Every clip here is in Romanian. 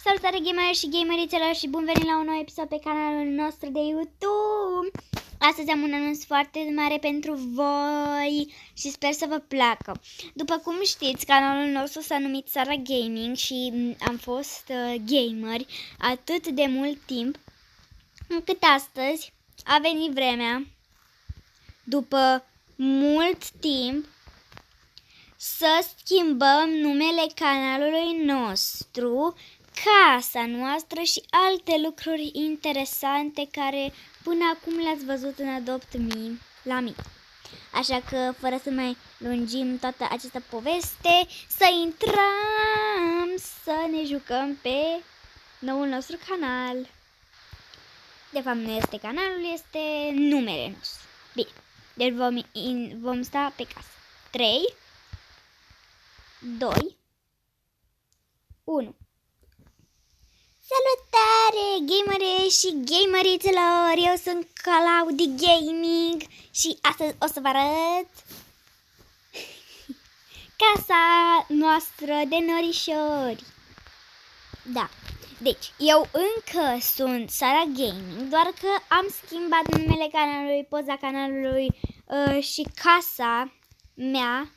Salutare gameri și gamerițelor și bun venit la un nou episod pe canalul nostru de YouTube. Astăzi am un anunț foarte mare pentru voi și sper să vă placă. După cum știți, canalul nostru s-a numit Sara Gaming și am fost gameri atât de mult timp, încât astăzi a venit vremea, după mult timp, să schimbăm numele canalului nostru, casa noastră și alte lucruri interesante care până acum le-ați văzut în Adopt Me la mine. Așa că, fără să mai lungim toată această poveste, să intrăm să ne jucăm pe noul nostru canal. De fapt, nu este canalul, este numele nostru. Bine, deci vom sta pe casă. 3, 2, 1. Salutare, gamere și gamerițelor! Eu sunt Claudi Gaming și astăzi o să vă arăt casa noastră de norișori. Da, deci eu încă sunt Sara Gaming, doar că am schimbat numele canalului, poza canalului și casa mea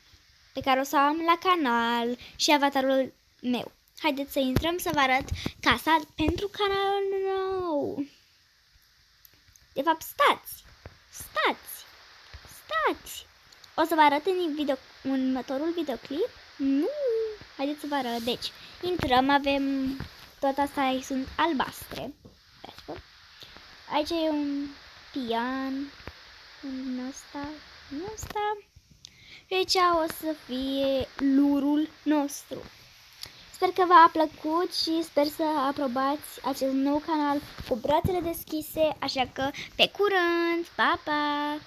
pe care o să am la canal și avatarul meu. Haideți să intrăm să vă arăt casa pentru canalul nou. De fapt, stați. O să vă arăt în următorul videoclip? Nu. Haideți să vă arăt. Deci, intrăm, avem tot asta, sunt albastre. Aici e un pian. În ăsta. Și aici o să fie lurul nostru. Sper că v-a plăcut și sper să aprobați acest nou canal cu brațele deschise, așa că pe curând, pa, pa!